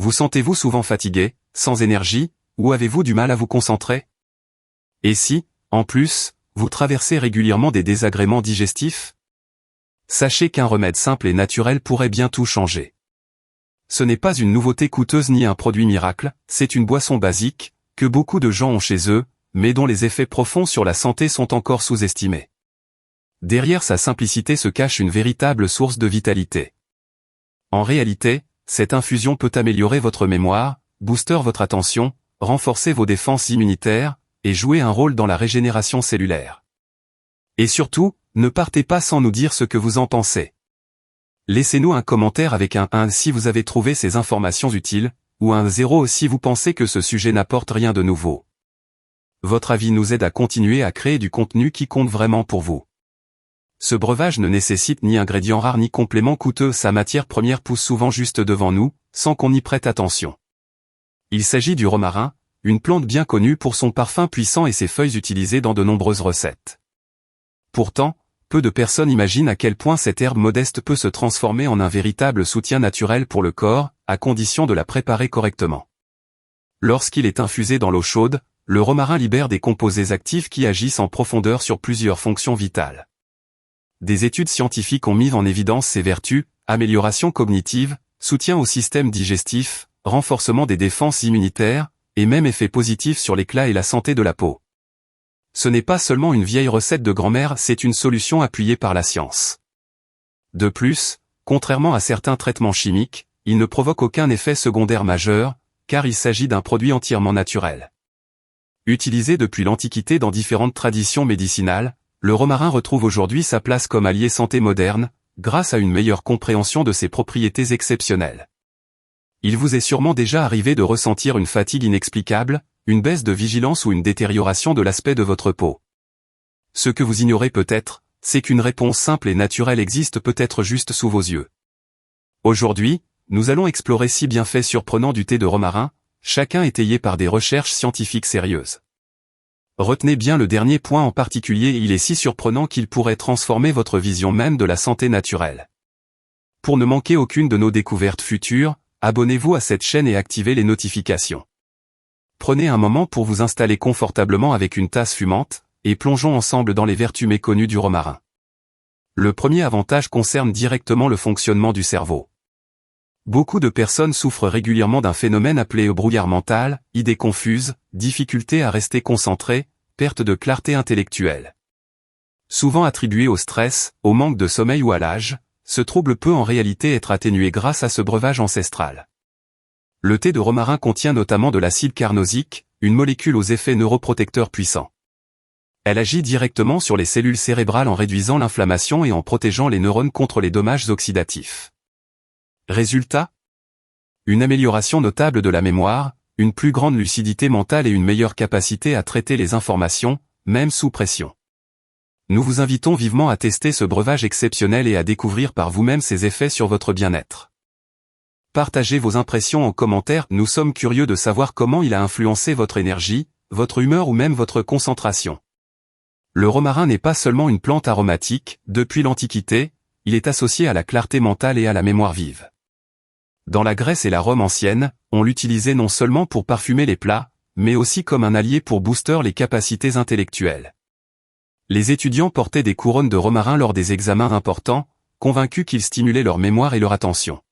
Vous sentez-vous souvent fatigué, sans énergie, ou avez-vous du mal à vous concentrer? Et si, en plus, vous traversez régulièrement des désagréments digestifs? Sachez qu'un remède simple et naturel pourrait bien tout changer. Ce n'est pas une nouveauté coûteuse ni un produit miracle, c'est une boisson basique, que beaucoup de gens ont chez eux, mais dont les effets profonds sur la santé sont encore sous-estimés. Derrière sa simplicité se cache une véritable source de vitalité. En réalité, cette infusion peut améliorer votre mémoire, booster votre attention, renforcer vos défenses immunitaires, et jouer un rôle dans la régénération cellulaire. Et surtout, ne partez pas sans nous dire ce que vous en pensez. Laissez-nous un commentaire avec un 1 si vous avez trouvé ces informations utiles, ou un 0 si vous pensez que ce sujet n'apporte rien de nouveau. Votre avis nous aide à continuer à créer du contenu qui compte vraiment pour vous. Ce breuvage ne nécessite ni ingrédients rares ni compléments coûteux, sa matière première pousse souvent juste devant nous, sans qu'on y prête attention. Il s'agit du romarin, une plante bien connue pour son parfum puissant et ses feuilles utilisées dans de nombreuses recettes. Pourtant, peu de personnes imaginent à quel point cette herbe modeste peut se transformer en un véritable soutien naturel pour le corps, à condition de la préparer correctement. Lorsqu'il est infusé dans l'eau chaude, le romarin libère des composés actifs qui agissent en profondeur sur plusieurs fonctions vitales. Des études scientifiques ont mis en évidence ses vertus, amélioration cognitive, soutien au système digestif, renforcement des défenses immunitaires, et même effets positifs sur l'éclat et la santé de la peau. Ce n'est pas seulement une vieille recette de grand-mère, c'est une solution appuyée par la science. De plus, contrairement à certains traitements chimiques, il ne provoque aucun effet secondaire majeur, car il s'agit d'un produit entièrement naturel. Utilisé depuis l'Antiquité dans différentes traditions médicinales, le romarin retrouve aujourd'hui sa place comme allié santé moderne, grâce à une meilleure compréhension de ses propriétés exceptionnelles. Il vous est sûrement déjà arrivé de ressentir une fatigue inexplicable, une baisse de vigilance ou une détérioration de l'aspect de votre peau. Ce que vous ignorez peut-être, c'est qu'une réponse simple et naturelle existe peut-être juste sous vos yeux. Aujourd'hui, nous allons explorer 6 bienfaits surprenants du thé de romarin, chacun étayé par des recherches scientifiques sérieuses. Retenez bien le dernier point en particulier, il est si surprenant qu'il pourrait transformer votre vision même de la santé naturelle. Pour ne manquer aucune de nos découvertes futures, abonnez-vous à cette chaîne et activez les notifications. Prenez un moment pour vous installer confortablement avec une tasse fumante, et plongeons ensemble dans les vertus méconnues du romarin. Le premier avantage concerne directement le fonctionnement du cerveau. Beaucoup de personnes souffrent régulièrement d'un phénomène appelé brouillard mental, idées confuses, difficulté à rester concentré, perte de clarté intellectuelle. Souvent attribué au stress, au manque de sommeil ou à l'âge, ce trouble peut en réalité être atténué grâce à ce breuvage ancestral. Le thé de romarin contient notamment de l'acide carnosique, une molécule aux effets neuroprotecteurs puissants. Elle agit directement sur les cellules cérébrales en réduisant l'inflammation et en protégeant les neurones contre les dommages oxydatifs. Résultat ? Une amélioration notable de la mémoire, une plus grande lucidité mentale et une meilleure capacité à traiter les informations, même sous pression. Nous vous invitons vivement à tester ce breuvage exceptionnel et à découvrir par vous-même ses effets sur votre bien-être. Partagez vos impressions en commentaire, nous sommes curieux de savoir comment il a influencé votre énergie, votre humeur ou même votre concentration. Le romarin n'est pas seulement une plante aromatique, depuis l'Antiquité, il est associé à la clarté mentale et à la mémoire vive. Dans la Grèce et la Rome ancienne, on l'utilisait non seulement pour parfumer les plats, mais aussi comme un allié pour booster les capacités intellectuelles. Les étudiants portaient des couronnes de romarin lors des examens importants, convaincus qu'ils stimulaient leur mémoire et leur attention.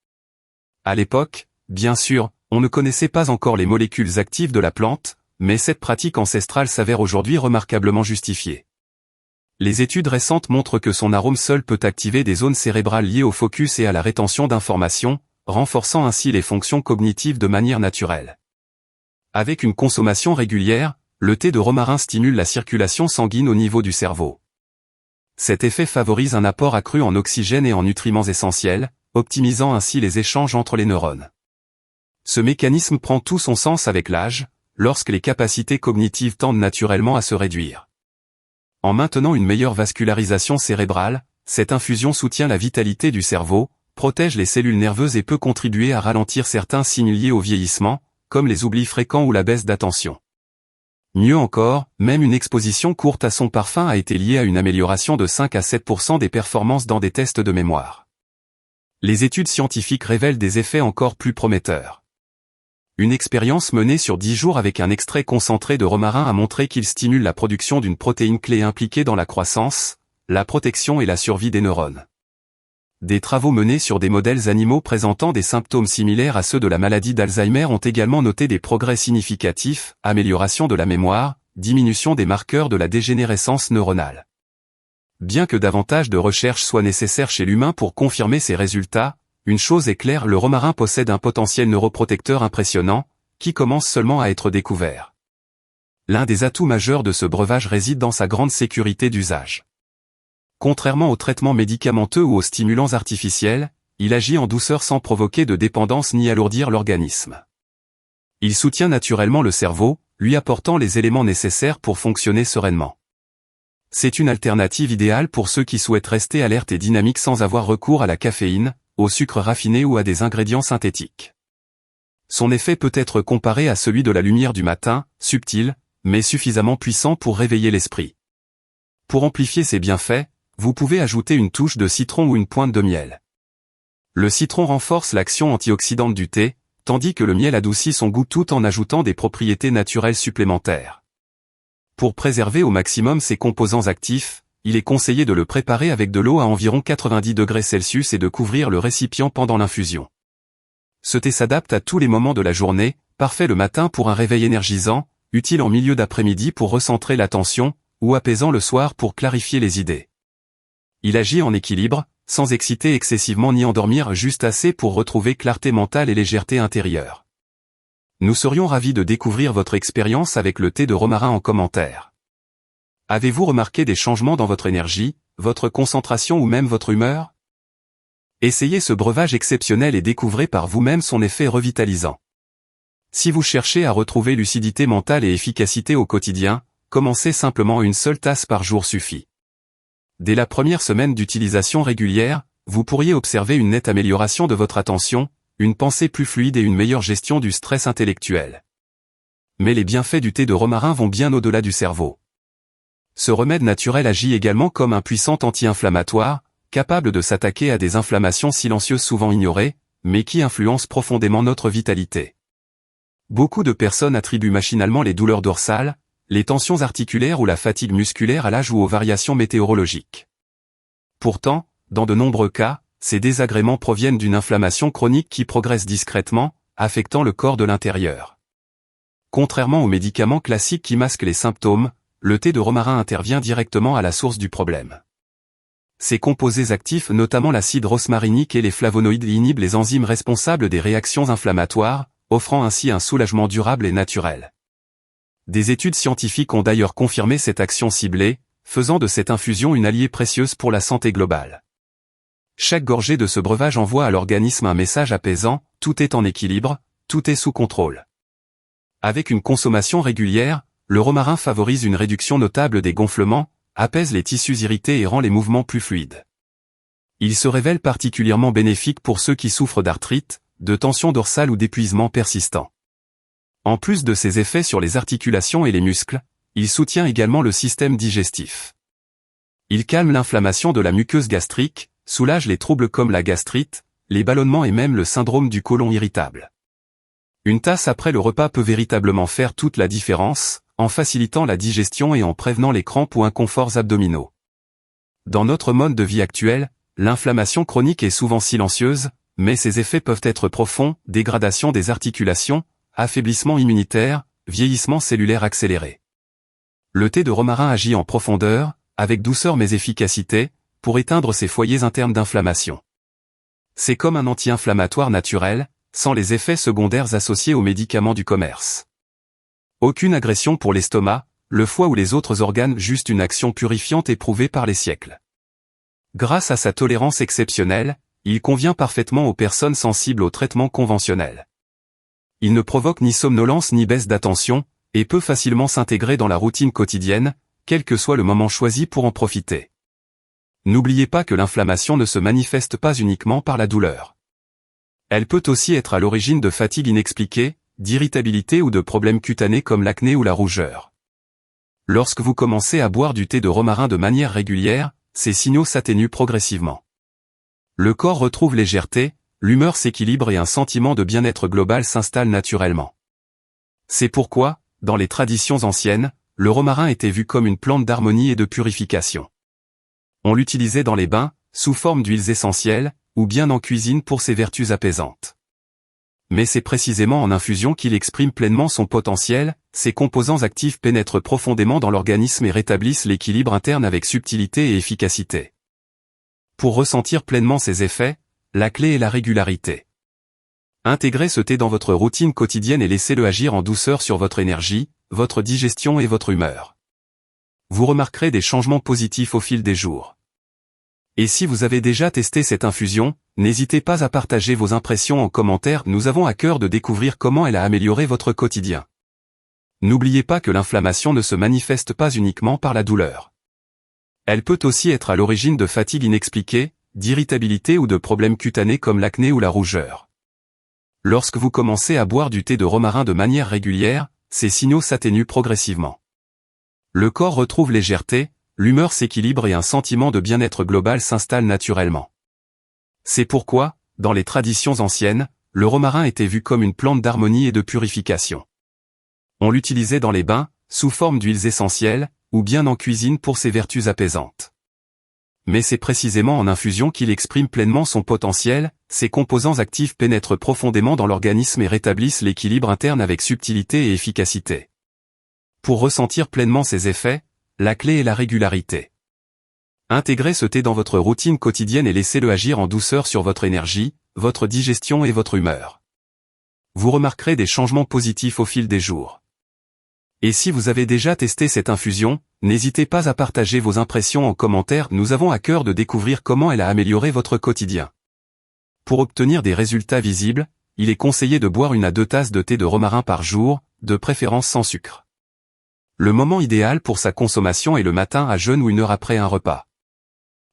À l'époque, bien sûr, on ne connaissait pas encore les molécules actives de la plante, mais cette pratique ancestrale s'avère aujourd'hui remarquablement justifiée. Les études récentes montrent que son arôme seul peut activer des zones cérébrales liées au focus et à la rétention d'informations, renforçant ainsi les fonctions cognitives de manière naturelle. Avec une consommation régulière, le thé de romarin stimule la circulation sanguine au niveau du cerveau. Cet effet favorise un apport accru en oxygène et en nutriments essentiels, optimisant ainsi les échanges entre les neurones. Ce mécanisme prend tout son sens avec l'âge, lorsque les capacités cognitives tendent naturellement à se réduire. En maintenant une meilleure vascularisation cérébrale, cette infusion soutient la vitalité du cerveau, protège les cellules nerveuses et peut contribuer à ralentir certains signes liés au vieillissement, comme les oublis fréquents ou la baisse d'attention. Mieux encore, même une exposition courte à son parfum a été liée à une amélioration de 5 à 7% des performances dans des tests de mémoire. Les études scientifiques révèlent des effets encore plus prometteurs. Une expérience menée sur 10 jours avec un extrait concentré de romarin a montré qu'il stimule la production d'une protéine clé impliquée dans la croissance, la protection et la survie des neurones. Des travaux menés sur des modèles animaux présentant des symptômes similaires à ceux de la maladie d'Alzheimer ont également noté des progrès significatifs, amélioration de la mémoire, diminution des marqueurs de la dégénérescence neuronale. Bien que davantage de recherches soient nécessaires chez l'humain pour confirmer ces résultats, une chose est claire, le romarin possède un potentiel neuroprotecteur impressionnant, qui commence seulement à être découvert. L'un des atouts majeurs de ce breuvage réside dans sa grande sécurité d'usage. Contrairement aux traitements médicamenteux ou aux stimulants artificiels, il agit en douceur sans provoquer de dépendance ni alourdir l'organisme. Il soutient naturellement le cerveau, lui apportant les éléments nécessaires pour fonctionner sereinement. C'est une alternative idéale pour ceux qui souhaitent rester alertes et dynamiques sans avoir recours à la caféine, au sucre raffiné ou à des ingrédients synthétiques. Son effet peut être comparé à celui de la lumière du matin, subtil, mais suffisamment puissant pour réveiller l'esprit. Pour amplifier ses bienfaits, vous pouvez ajouter une touche de citron ou une pointe de miel. Le citron renforce l'action antioxydante du thé, tandis que le miel adoucit son goût tout en ajoutant des propriétés naturelles supplémentaires. Pour préserver au maximum ses composants actifs, il est conseillé de le préparer avec de l'eau à environ 90 degrés Celsius et de couvrir le récipient pendant l'infusion. Ce thé s'adapte à tous les moments de la journée, parfait le matin pour un réveil énergisant, utile en milieu d'après-midi pour recentrer l'attention, ou apaisant le soir pour clarifier les idées. Il agit en équilibre, sans exciter excessivement ni endormir juste assez pour retrouver clarté mentale et légèreté intérieure. Nous serions ravis de découvrir votre expérience avec le thé de romarin en commentaire. Avez-vous remarqué des changements dans votre énergie, votre concentration ou même votre humeur? Essayez ce breuvage exceptionnel et découvrez par vous-même son effet revitalisant. Si vous cherchez à retrouver lucidité mentale et efficacité au quotidien, commencez simplement, une seule tasse par jour suffit. Dès la première semaine d'utilisation régulière, vous pourriez observer une nette amélioration de votre attention, une pensée plus fluide et une meilleure gestion du stress intellectuel. Mais les bienfaits du thé de romarin vont bien au-delà du cerveau. Ce remède naturel agit également comme un puissant anti-inflammatoire, capable de s'attaquer à des inflammations silencieuses souvent ignorées, mais qui influencent profondément notre vitalité. Beaucoup de personnes attribuent machinalement les douleurs dorsales, les tensions articulaires ou la fatigue musculaire à l'âge ou aux variations météorologiques. Pourtant, dans de nombreux cas, ces désagréments proviennent d'une inflammation chronique qui progresse discrètement, affectant le corps de l'intérieur. Contrairement aux médicaments classiques qui masquent les symptômes, le thé de romarin intervient directement à la source du problème. Ses composés actifs, notamment l'acide rosmarinique et les flavonoïdes, inhibent les enzymes responsables des réactions inflammatoires, offrant ainsi un soulagement durable et naturel. Des études scientifiques ont d'ailleurs confirmé cette action ciblée, faisant de cette infusion une alliée précieuse pour la santé globale. Chaque gorgée de ce breuvage envoie à l'organisme un message apaisant, tout est en équilibre, tout est sous contrôle. Avec une consommation régulière, le romarin favorise une réduction notable des gonflements, apaise les tissus irrités et rend les mouvements plus fluides. Il se révèle particulièrement bénéfique pour ceux qui souffrent d'arthrite, de tension dorsale ou d'épuisement persistant. En plus de ses effets sur les articulations et les muscles, il soutient également le système digestif. Il calme l'inflammation de la muqueuse gastrique, soulage les troubles comme la gastrite, les ballonnements et même le syndrome du côlon irritable. Une tasse après le repas peut véritablement faire toute la différence, en facilitant la digestion et en prévenant les crampes ou inconforts abdominaux. Dans notre mode de vie actuel, l'inflammation chronique est souvent silencieuse, mais ses effets peuvent être profonds, dégradation des articulations, affaiblissement immunitaire, vieillissement cellulaire accéléré. Le thé de romarin agit en profondeur, avec douceur mais efficacité, pour éteindre ces foyers internes d'inflammation. C'est comme un anti-inflammatoire naturel, sans les effets secondaires associés aux médicaments du commerce. Aucune agression pour l'estomac, le foie ou les autres organes, juste une action purifiante éprouvée par les siècles. Grâce à sa tolérance exceptionnelle, il convient parfaitement aux personnes sensibles aux traitements conventionnels. Il ne provoque ni somnolence ni baisse d'attention, et peut facilement s'intégrer dans la routine quotidienne, quel que soit le moment choisi pour en profiter. N'oubliez pas que l'inflammation ne se manifeste pas uniquement par la douleur. Elle peut aussi être à l'origine de fatigue inexpliquée, d'irritabilité ou de problèmes cutanés comme l'acné ou la rougeur. Lorsque vous commencez à boire du thé de romarin de manière régulière, ces signaux s'atténuent progressivement. Le corps retrouve légèreté, l'humeur s'équilibre et un sentiment de bien-être global s'installe naturellement. C'est pourquoi, dans les traditions anciennes, le romarin était vu comme une plante d'harmonie et de purification. On l'utilisait dans les bains, sous forme d'huiles essentielles, ou bien en cuisine pour ses vertus apaisantes. Mais c'est précisément en infusion qu'il exprime pleinement son potentiel, ses composants actifs pénètrent profondément dans l'organisme et rétablissent l'équilibre interne avec subtilité et efficacité. Pour ressentir pleinement ses effets, la clé est la régularité. Intégrez ce thé dans votre routine quotidienne et laissez-le agir en douceur sur votre énergie, votre digestion et votre humeur. Vous remarquerez des changements positifs au fil des jours. Et si vous avez déjà testé cette infusion, n'hésitez pas à partager vos impressions en commentaire, nous avons à cœur de découvrir comment elle a amélioré votre quotidien. N'oubliez pas que l'inflammation ne se manifeste pas uniquement par la douleur. Elle peut aussi être à l'origine de fatigue inexpliquée, d'irritabilité ou de problèmes cutanés comme l'acné ou la rougeur. Lorsque vous commencez à boire du thé de romarin de manière régulière, ces signaux s'atténuent progressivement. Le corps retrouve légèreté, l'humeur s'équilibre et un sentiment de bien-être global s'installe naturellement. C'est pourquoi, dans les traditions anciennes, le romarin était vu comme une plante d'harmonie et de purification. On l'utilisait dans les bains, sous forme d'huiles essentielles, ou bien en cuisine pour ses vertus apaisantes. Mais c'est précisément en infusion qu'il exprime pleinement son potentiel, ses composants actifs pénètrent profondément dans l'organisme et rétablissent l'équilibre interne avec subtilité et efficacité. Pour ressentir pleinement ses effets, la clé est la régularité. Intégrez ce thé dans votre routine quotidienne et laissez-le agir en douceur sur votre énergie, votre digestion et votre humeur. Vous remarquerez des changements positifs au fil des jours. Et si vous avez déjà testé cette infusion, n'hésitez pas à partager vos impressions en commentaire, nous avons à cœur de découvrir comment elle a amélioré votre quotidien. Pour obtenir des résultats visibles, il est conseillé de boire 1 à 2 tasses de thé de romarin par jour, de préférence sans sucre. Le moment idéal pour sa consommation est le matin à jeûne ou 1 heure après un repas.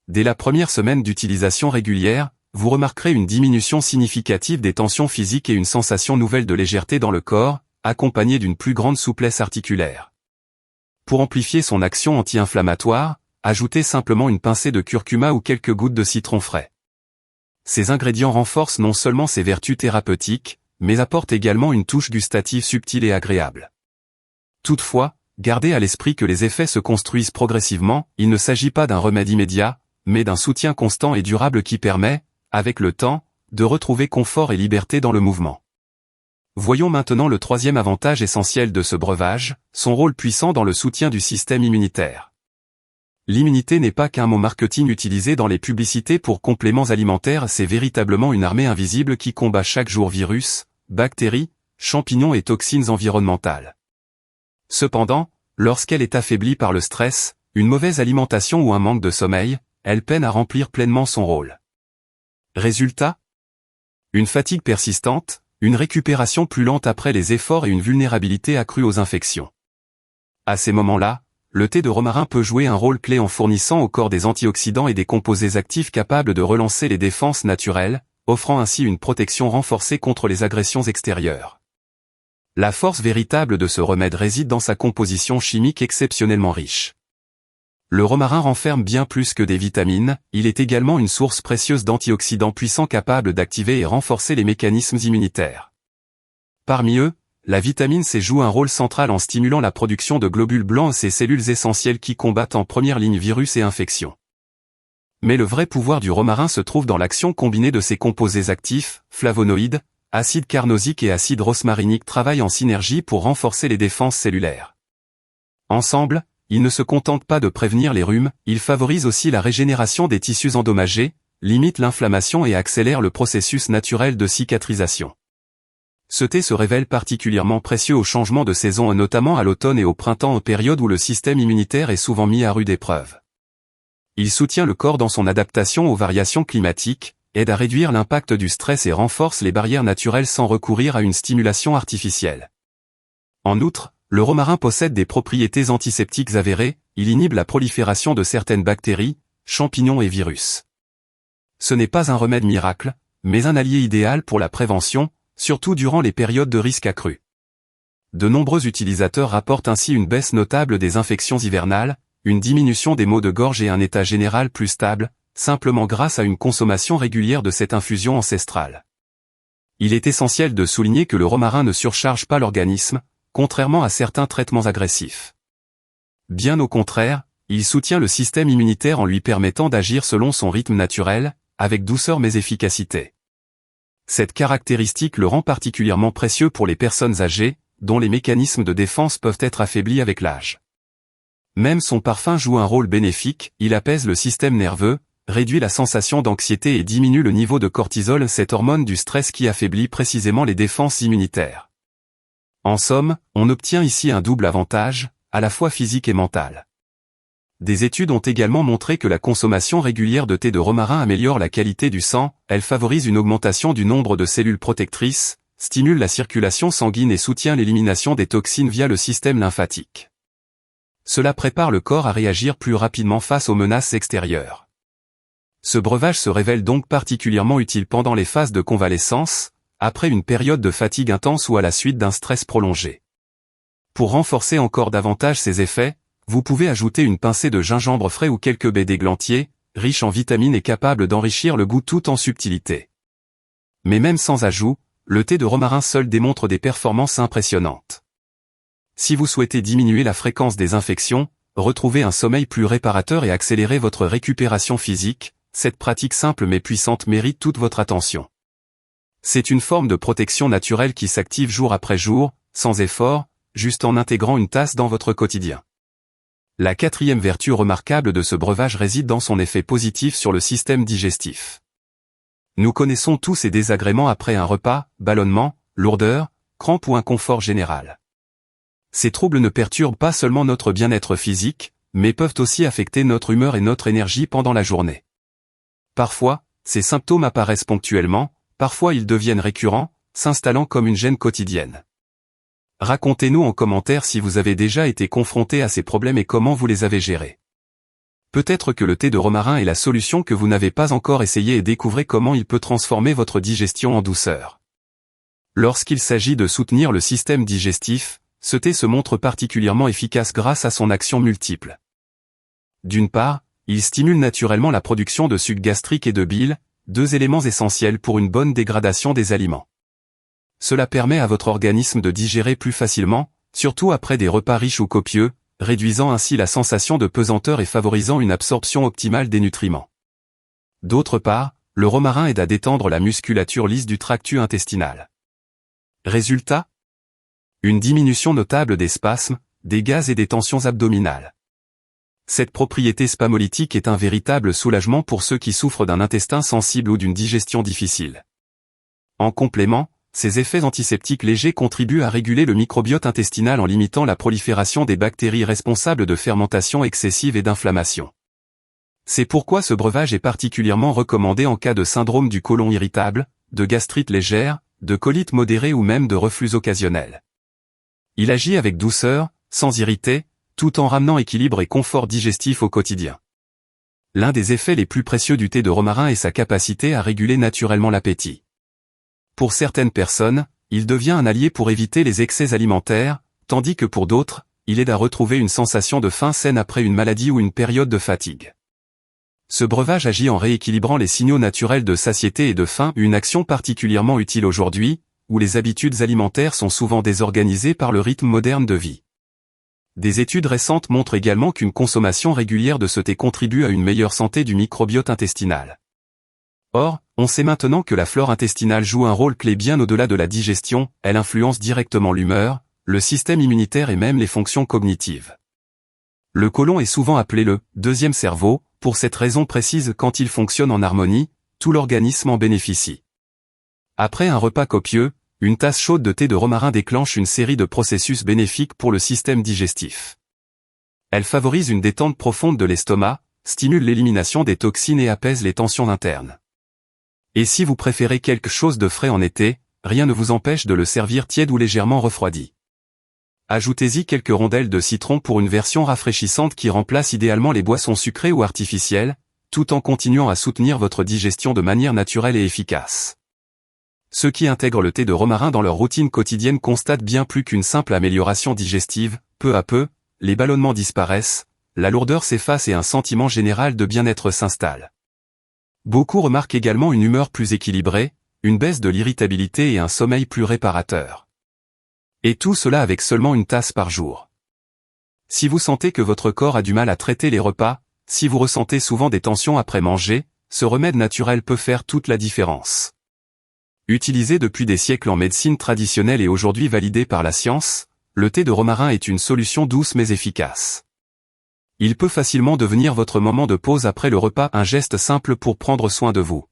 Dès la première semaine d'utilisation régulière, vous remarquerez une diminution significative des tensions physiques et une sensation nouvelle de légèreté dans le corps, accompagnée d'une plus grande souplesse articulaire. Pour amplifier son action anti-inflammatoire, ajoutez simplement une pincée de curcuma ou quelques gouttes de citron frais. Ces ingrédients renforcent non seulement ses vertus thérapeutiques, mais apportent également une touche gustative subtile et agréable. Toutefois, gardez à l'esprit que les effets se construisent progressivement, il ne s'agit pas d'un remède immédiat, mais d'un soutien constant et durable qui permet, avec le temps, de retrouver confort et liberté dans le mouvement. Voyons maintenant le 3e avantage essentiel de ce breuvage, son rôle puissant dans le soutien du système immunitaire. L'immunité n'est pas qu'un mot marketing utilisé dans les publicités pour compléments alimentaires, c'est véritablement une armée invisible qui combat chaque jour virus, bactéries, champignons et toxines environnementales. Cependant, lorsqu'elle est affaiblie par le stress, une mauvaise alimentation ou un manque de sommeil, elle peine à remplir pleinement son rôle. Résultat ? Une fatigue persistante, une récupération plus lente après les efforts et une vulnérabilité accrue aux infections. À ces moments-là, le thé de romarin peut jouer un rôle clé en fournissant au corps des antioxydants et des composés actifs capables de relancer les défenses naturelles, offrant ainsi une protection renforcée contre les agressions extérieures. La force véritable de ce remède réside dans sa composition chimique exceptionnellement riche. Le romarin renferme bien plus que des vitamines, il est également une source précieuse d'antioxydants puissants capables d'activer et renforcer les mécanismes immunitaires. Parmi eux, la vitamine C joue un rôle central en stimulant la production de globules blancs, ces cellules essentielles qui combattent en première ligne virus et infections. Mais le vrai pouvoir du romarin se trouve dans l'action combinée de ses composés actifs, flavonoïdes, acide carnosique et acide rosmarinique travaillent en synergie pour renforcer les défenses cellulaires. Ensemble, ils ne se contentent pas de prévenir les rhumes, ils favorisent aussi la régénération des tissus endommagés, limitent l'inflammation et accélèrent le processus naturel de cicatrisation. Ce thé se révèle particulièrement précieux aux changements de saison, notamment à l'automne et au printemps, période où le système immunitaire est souvent mis à rude épreuve. Il soutient le corps dans son adaptation aux variations climatiques, aide à réduire l'impact du stress et renforce les barrières naturelles sans recourir à une stimulation artificielle. En outre, le romarin possède des propriétés antiseptiques avérées, il inhibe la prolifération de certaines bactéries, champignons et virus. Ce n'est pas un remède miracle, mais un allié idéal pour la prévention, surtout durant les périodes de risque accru. De nombreux utilisateurs rapportent ainsi une baisse notable des infections hivernales, une diminution des maux de gorge et un état général plus stable, simplement grâce à une consommation régulière de cette infusion ancestrale. Il est essentiel de souligner que le romarin ne surcharge pas l'organisme, contrairement à certains traitements agressifs. Bien au contraire, il soutient le système immunitaire en lui permettant d'agir selon son rythme naturel, avec douceur mais efficacité. Cette caractéristique le rend particulièrement précieux pour les personnes âgées, dont les mécanismes de défense peuvent être affaiblis avec l'âge. Même son parfum joue un rôle bénéfique, il apaise le système nerveux, réduit la sensation d'anxiété et diminue le niveau de cortisol, cette hormone du stress qui affaiblit précisément les défenses immunitaires. En somme, on obtient ici un double avantage, à la fois physique et mental. Des études ont également montré que la consommation régulière de thé de romarin améliore la qualité du sang, elle favorise une augmentation du nombre de cellules protectrices, stimule la circulation sanguine et soutient l'élimination des toxines via le système lymphatique. Cela prépare le corps à réagir plus rapidement face aux menaces extérieures. Ce breuvage se révèle donc particulièrement utile pendant les phases de convalescence, après une période de fatigue intense ou à la suite d'un stress prolongé. Pour renforcer encore davantage ses effets, vous pouvez ajouter une pincée de gingembre frais ou quelques baies d'églantier, riche en vitamines et capable d'enrichir le goût tout en subtilité. Mais même sans ajout, le thé de romarin seul démontre des performances impressionnantes. Si vous souhaitez diminuer la fréquence des infections, retrouver un sommeil plus réparateur et accélérer votre récupération physique, cette pratique simple mais puissante mérite toute votre attention. C'est une forme de protection naturelle qui s'active jour après jour, sans effort, juste en intégrant une tasse dans votre quotidien. La quatrième vertu remarquable de ce breuvage réside dans son effet positif sur le système digestif. Nous connaissons tous ces désagréments après un repas, ballonnement, lourdeur, crampes ou inconfort général. Ces troubles ne perturbent pas seulement notre bien-être physique, mais peuvent aussi affecter notre humeur et notre énergie pendant la journée. Parfois, ces symptômes apparaissent ponctuellement, parfois ils deviennent récurrents, s'installant comme une gêne quotidienne. Racontez-nous en commentaire si vous avez déjà été confronté à ces problèmes et comment vous les avez gérés. Peut-être que le thé de romarin est la solution que vous n'avez pas encore essayé et découvrez comment il peut transformer votre digestion en douceur. Lorsqu'il s'agit de soutenir le système digestif, ce thé se montre particulièrement efficace grâce à son action multiple. D'une part, il stimule naturellement la production de suc gastrique et de bile, deux éléments essentiels pour une bonne dégradation des aliments. Cela permet à votre organisme de digérer plus facilement, surtout après des repas riches ou copieux, réduisant ainsi la sensation de pesanteur et favorisant une absorption optimale des nutriments. D'autre part, le romarin aide à détendre la musculature lisse du tractus intestinal. Résultat ? Une diminution notable des spasmes, des gaz et des tensions abdominales. Cette propriété spasmolytique est un véritable soulagement pour ceux qui souffrent d'un intestin sensible ou d'une digestion difficile. En complément, ces effets antiseptiques légers contribuent à réguler le microbiote intestinal en limitant la prolifération des bactéries responsables de fermentation excessive et d'inflammation. C'est pourquoi ce breuvage est particulièrement recommandé en cas de syndrome du côlon irritable, de gastrite légère, de colite modérée ou même de reflux occasionnel. Il agit avec douceur, sans irriter, tout en ramenant équilibre et confort digestif au quotidien. L'un des effets les plus précieux du thé de romarin est sa capacité à réguler naturellement l'appétit. Pour certaines personnes, il devient un allié pour éviter les excès alimentaires, tandis que pour d'autres, il aide à retrouver une sensation de faim saine après une maladie ou une période de fatigue. Ce breuvage agit en rééquilibrant les signaux naturels de satiété et de faim, une action particulièrement utile aujourd'hui, où les habitudes alimentaires sont souvent désorganisées par le rythme moderne de vie. Des études récentes montrent également qu'une consommation régulière de ce thé contribue à une meilleure santé du microbiote intestinal. Or, on sait maintenant que la flore intestinale joue un rôle clé bien au-delà de la digestion, elle influence directement l'humeur, le système immunitaire et même les fonctions cognitives. Le côlon est souvent appelé le « deuxième cerveau », pour cette raison précise quand il fonctionne en harmonie, tout l'organisme en bénéficie. Après un repas copieux, une tasse chaude de thé de romarin déclenche une série de processus bénéfiques pour le système digestif. Elle favorise une détente profonde de l'estomac, stimule l'élimination des toxines et apaise les tensions internes. Et si vous préférez quelque chose de frais en été, rien ne vous empêche de le servir tiède ou légèrement refroidi. Ajoutez-y quelques rondelles de citron pour une version rafraîchissante qui remplace idéalement les boissons sucrées ou artificielles, tout en continuant à soutenir votre digestion de manière naturelle et efficace. Ceux qui intègrent le thé de romarin dans leur routine quotidienne constatent bien plus qu'une simple amélioration digestive, peu à peu, les ballonnements disparaissent, la lourdeur s'efface et un sentiment général de bien-être s'installe. Beaucoup remarquent également une humeur plus équilibrée, une baisse de l'irritabilité et un sommeil plus réparateur. Et tout cela avec seulement une tasse par jour. Si vous sentez que votre corps a du mal à traiter les repas, si vous ressentez souvent des tensions après manger, ce remède naturel peut faire toute la différence. Utilisé depuis des siècles en médecine traditionnelle et aujourd'hui validé par la science, le thé de romarin est une solution douce mais efficace. Il peut facilement devenir votre moment de pause après le repas, un geste simple pour prendre soin de vous.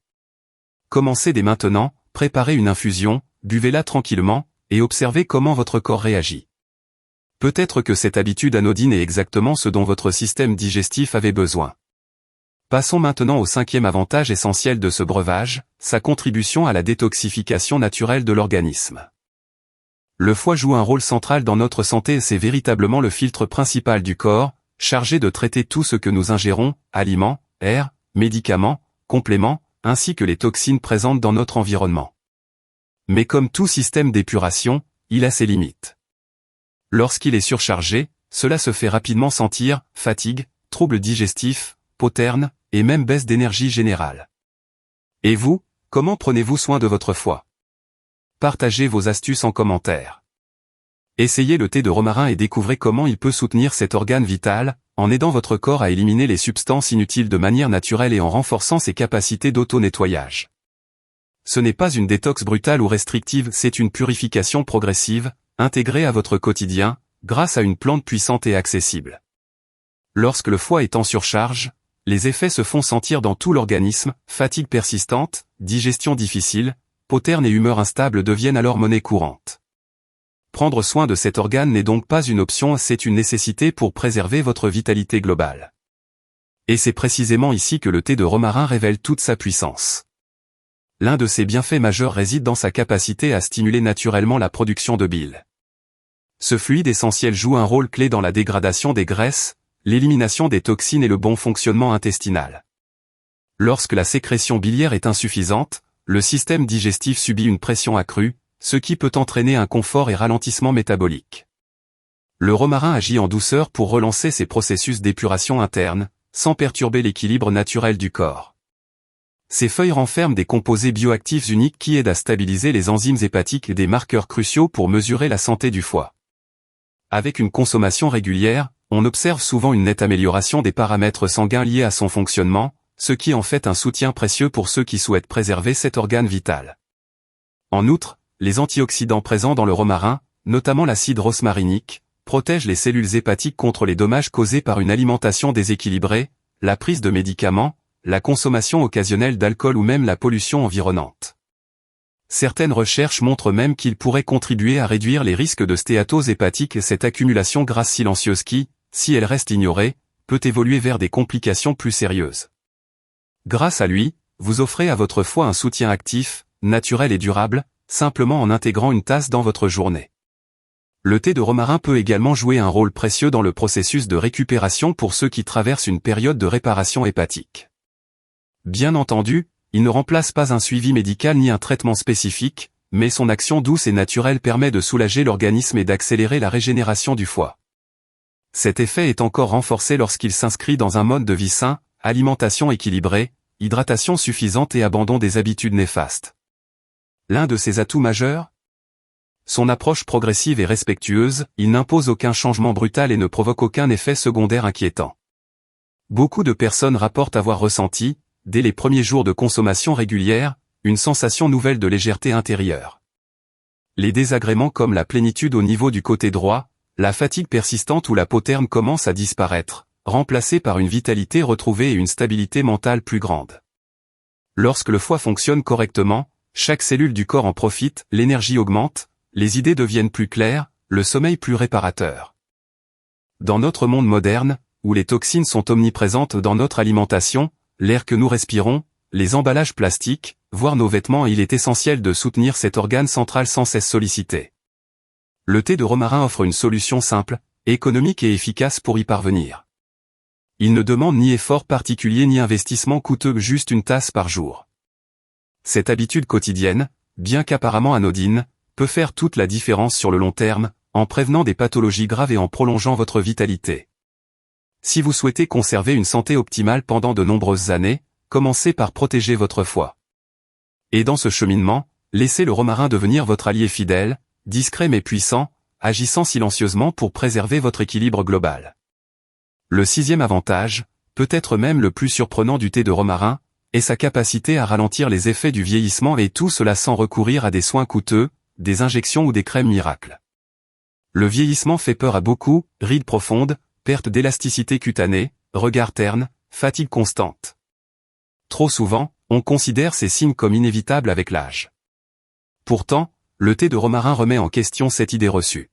Commencez dès maintenant, préparez une infusion, buvez-la tranquillement, et observez comment votre corps réagit. Peut-être que cette habitude anodine est exactement ce dont votre système digestif avait besoin. Passons maintenant au 5e avantage essentiel de ce breuvage, sa contribution à la détoxification naturelle de l'organisme. Le foie joue un rôle central dans notre santé et c'est véritablement le filtre principal du corps, chargé de traiter tout ce que nous ingérons, aliments, air, médicaments, compléments, ainsi que les toxines présentes dans notre environnement. Mais comme tout système d'épuration, il a ses limites. Lorsqu'il est surchargé, cela se fait rapidement sentir, fatigue, troubles digestifs, poterne, et même baisse d'énergie générale. Et vous, comment prenez-vous soin de votre foie? Partagez vos astuces en commentaire. Essayez le thé de romarin et découvrez comment il peut soutenir cet organe vital, en aidant votre corps à éliminer les substances inutiles de manière naturelle et en renforçant ses capacités d'auto-nettoyage. Ce n'est pas une détox brutale ou restrictive, c'est une purification progressive, intégrée à votre quotidien, grâce à une plante puissante et accessible. Lorsque le foie est en surcharge, les effets se font sentir dans tout l'organisme, fatigue persistante, digestion difficile, poterne et humeur instable deviennent alors monnaie courante. Prendre soin de cet organe n'est donc pas une option, c'est une nécessité pour préserver votre vitalité globale. Et c'est précisément ici que le thé de romarin révèle toute sa puissance. L'un de ses bienfaits majeurs réside dans sa capacité à stimuler naturellement la production de bile. Ce fluide essentiel joue un rôle clé dans la dégradation des graisses, l'élimination des toxines et le bon fonctionnement intestinal. Lorsque la sécrétion biliaire est insuffisante, le système digestif subit une pression accrue, ce qui peut entraîner inconfort et ralentissement métabolique. Le romarin agit en douceur pour relancer ces processus d'épuration interne, sans perturber l'équilibre naturel du corps. Ces feuilles renferment des composés bioactifs uniques qui aident à stabiliser les enzymes hépatiques et des marqueurs cruciaux pour mesurer la santé du foie. Avec une consommation régulière, on observe souvent une nette amélioration des paramètres sanguins liés à son fonctionnement, ce qui en fait un soutien précieux pour ceux qui souhaitent préserver cet organe vital. En outre, les antioxydants présents dans le romarin, notamment l'acide rosmarinique, protègent les cellules hépatiques contre les dommages causés par une alimentation déséquilibrée, la prise de médicaments, la consommation occasionnelle d'alcool ou même la pollution environnante. Certaines recherches montrent même qu'il pourrait contribuer à réduire les risques de stéatose hépatique et cette accumulation grasse silencieuse qui, si elle reste ignorée, peut évoluer vers des complications plus sérieuses. Grâce à lui, vous offrez à votre foie un soutien actif, naturel et durable, simplement en intégrant une tasse dans votre journée. Le thé de romarin peut également jouer un rôle précieux dans le processus de récupération pour ceux qui traversent une période de réparation hépatique. Bien entendu, il ne remplace pas un suivi médical ni un traitement spécifique, mais son action douce et naturelle permet de soulager l'organisme et d'accélérer la régénération du foie. Cet effet est encore renforcé lorsqu'il s'inscrit dans un mode de vie sain, alimentation équilibrée, hydratation suffisante et abandon des habitudes néfastes. L'un de ses atouts majeurs? Son approche progressive et respectueuse, il n'impose aucun changement brutal et ne provoque aucun effet secondaire inquiétant. Beaucoup de personnes rapportent avoir ressenti, dès les premiers jours de consommation régulière, une sensation nouvelle de légèreté intérieure. Les désagréments comme la plénitude au niveau du côté droit, la fatigue persistante ou la poterne commencent à disparaître, remplacés par une vitalité retrouvée et une stabilité mentale plus grande. Lorsque le foie fonctionne correctement, chaque cellule du corps en profite, l'énergie augmente, les idées deviennent plus claires, le sommeil plus réparateur. Dans notre monde moderne, où les toxines sont omniprésentes dans notre alimentation, l'air que nous respirons, les emballages plastiques, voire nos vêtements, il est essentiel de soutenir cet organe central sans cesse sollicité. Le thé de romarin offre une solution simple, économique et efficace pour y parvenir. Il ne demande ni effort particulier ni investissement coûteux, juste une tasse par jour. Cette habitude quotidienne, bien qu'apparemment anodine, peut faire toute la différence sur le long terme, en prévenant des pathologies graves et en prolongeant votre vitalité. Si vous souhaitez conserver une santé optimale pendant de nombreuses années, commencez par protéger votre foie. Et dans ce cheminement, laissez le romarin devenir votre allié fidèle, discret mais puissant, agissant silencieusement pour préserver votre équilibre global. Le 6e avantage, peut-être même le plus surprenant du thé de romarin, est sa capacité à ralentir les effets du vieillissement et tout cela sans recourir à des soins coûteux, des injections ou des crèmes miracles. Le vieillissement fait peur à beaucoup, rides profondes, perte d'élasticité cutanée, regard terne, fatigue constante. Trop souvent, on considère ces signes comme inévitables avec l'âge. Pourtant, le thé de romarin remet en question cette idée reçue.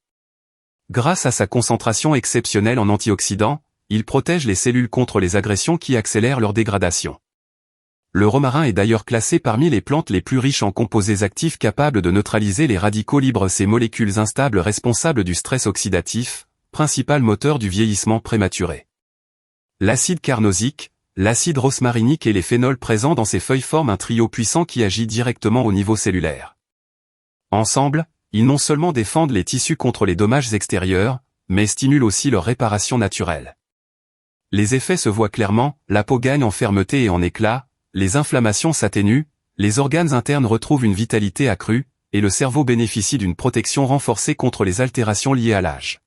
Grâce à sa concentration exceptionnelle en antioxydants, il protège les cellules contre les agressions qui accélèrent leur dégradation. Le romarin est d'ailleurs classé parmi les plantes les plus riches en composés actifs capables de neutraliser les radicaux libres, ces molécules instables responsables du stress oxydatif, principal moteur du vieillissement prématuré. L'acide carnosique, l'acide rosmarinique et les phénols présents dans ces feuilles forment un trio puissant qui agit directement au niveau cellulaire. Ensemble, ils non seulement défendent les tissus contre les dommages extérieurs, mais stimulent aussi leur réparation naturelle. Les effets se voient clairement, la peau gagne en fermeté et en éclat, les inflammations s'atténuent, les organes internes retrouvent une vitalité accrue, et le cerveau bénéficie d'une protection renforcée contre les altérations liées à l'âge.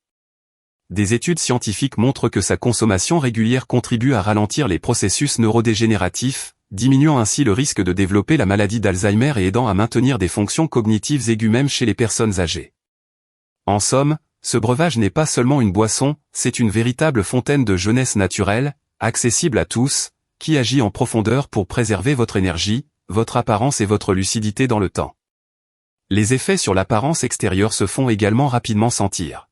Des études scientifiques montrent que sa consommation régulière contribue à ralentir les processus neurodégénératifs, diminuant ainsi le risque de développer la maladie d'Alzheimer et aidant à maintenir des fonctions cognitives aiguës même chez les personnes âgées. En somme, ce breuvage n'est pas seulement une boisson, c'est une véritable fontaine de jeunesse naturelle, accessible à tous, qui agit en profondeur pour préserver votre énergie, votre apparence et votre lucidité dans le temps. Les effets sur l'apparence extérieure se font également rapidement sentir.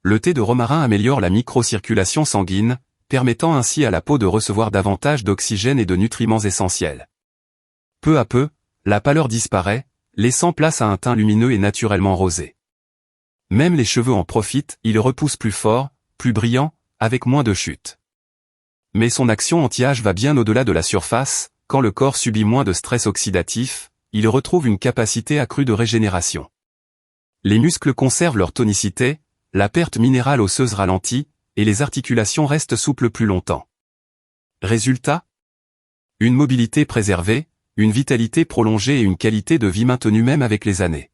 Le thé de romarin améliore la microcirculation sanguine, permettant ainsi à la peau de recevoir davantage d'oxygène et de nutriments essentiels. Peu à peu, la pâleur disparaît, laissant place à un teint lumineux et naturellement rosé. Même les cheveux en profitent, ils repoussent plus fort, plus brillants, avec moins de chutes. Mais son action anti-âge va bien au-delà de la surface, quand le corps subit moins de stress oxydatif, il retrouve une capacité accrue de régénération. Les muscles conservent leur tonicité, la perte minérale osseuse ralentit, et les articulations restent souples plus longtemps. Résultat ? Une mobilité préservée, une vitalité prolongée et une qualité de vie maintenue même avec les années.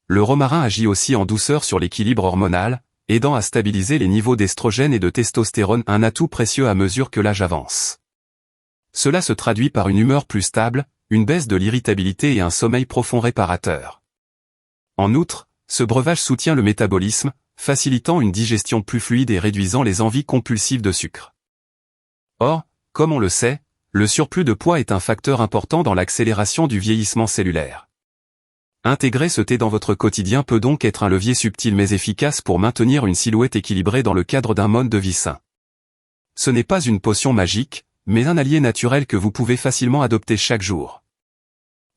Le romarin agit aussi en douceur sur l'équilibre hormonal, aidant à stabiliser les niveaux d'estrogène et de testostérone, un atout précieux à mesure que l'âge avance. Cela se traduit par une humeur plus stable, une baisse de l'irritabilité et un sommeil profond réparateur. En outre, ce breuvage soutient le métabolisme, facilitant une digestion plus fluide et réduisant les envies compulsives de sucre. Or, comme on le sait, le surplus de poids est un facteur important dans l'accélération du vieillissement cellulaire. Intégrer ce thé dans votre quotidien peut donc être un levier subtil mais efficace pour maintenir une silhouette équilibrée dans le cadre d'un mode de vie sain. Ce n'est pas une potion magique, mais un allié naturel que vous pouvez facilement adopter chaque jour.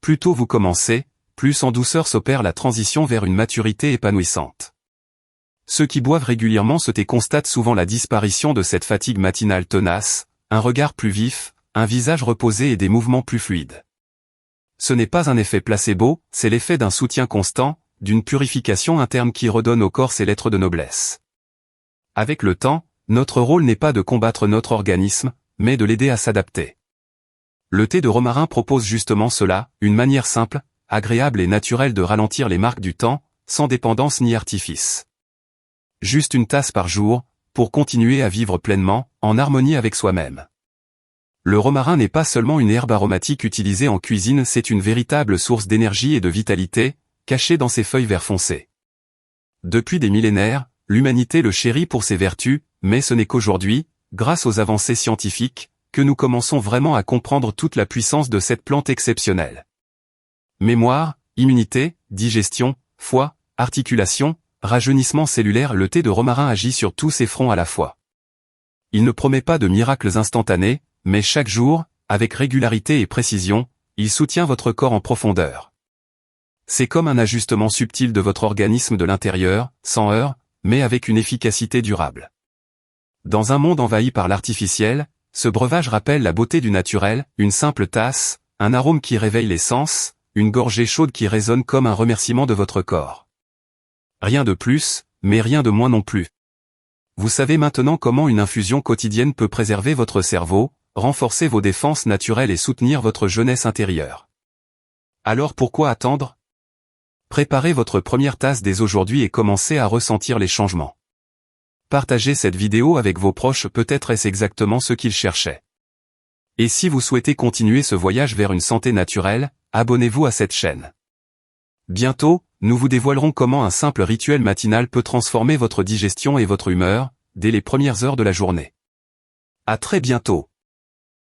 Plus tôt vous commencez, plus en douceur s'opère la transition vers une maturité épanouissante. Ceux qui boivent régulièrement ce thé constatent souvent la disparition de cette fatigue matinale tenace, un regard plus vif, un visage reposé et des mouvements plus fluides. Ce n'est pas un effet placebo, c'est l'effet d'un soutien constant, d'une purification interne qui redonne au corps ses lettres de noblesse. Avec le temps, notre rôle n'est pas de combattre notre organisme, mais de l'aider à s'adapter. Le thé de romarin propose justement cela, une manière simple, agréable et naturelle de ralentir les marques du temps, sans dépendance ni artifice. Juste une tasse par jour, pour continuer à vivre pleinement, en harmonie avec soi-même. Le romarin n'est pas seulement une herbe aromatique utilisée en cuisine, c'est une véritable source d'énergie et de vitalité, cachée dans ses feuilles vert foncé. Depuis des millénaires, l'humanité le chérit pour ses vertus, mais ce n'est qu'aujourd'hui, grâce aux avancées scientifiques, que nous commençons vraiment à comprendre toute la puissance de cette plante exceptionnelle. Mémoire, immunité, digestion, foie, articulation, rajeunissement cellulaire, le thé de romarin agit sur tous ces fronts à la fois. Il ne promet pas de miracles instantanés, mais chaque jour, avec régularité et précision, il soutient votre corps en profondeur. C'est comme un ajustement subtil de votre organisme de l'intérieur, sans heurts, mais avec une efficacité durable. Dans un monde envahi par l'artificiel, ce breuvage rappelle la beauté du naturel, une simple tasse, un arôme qui réveille les sens, une gorgée chaude qui résonne comme un remerciement de votre corps. Rien de plus, mais rien de moins non plus. Vous savez maintenant comment une infusion quotidienne peut préserver votre cerveau, renforcer vos défenses naturelles et soutenir votre jeunesse intérieure. Alors pourquoi attendre? Préparez votre première tasse dès aujourd'hui et commencez à ressentir les changements. Partagez cette vidéo avec vos proches, peut-être est-ce exactement ce qu'ils cherchaient. Et si vous souhaitez continuer ce voyage vers une santé naturelle, abonnez-vous à cette chaîne. Bientôt, nous vous dévoilerons comment un simple rituel matinal peut transformer votre digestion et votre humeur, dès les premières heures de la journée. À très bientôt.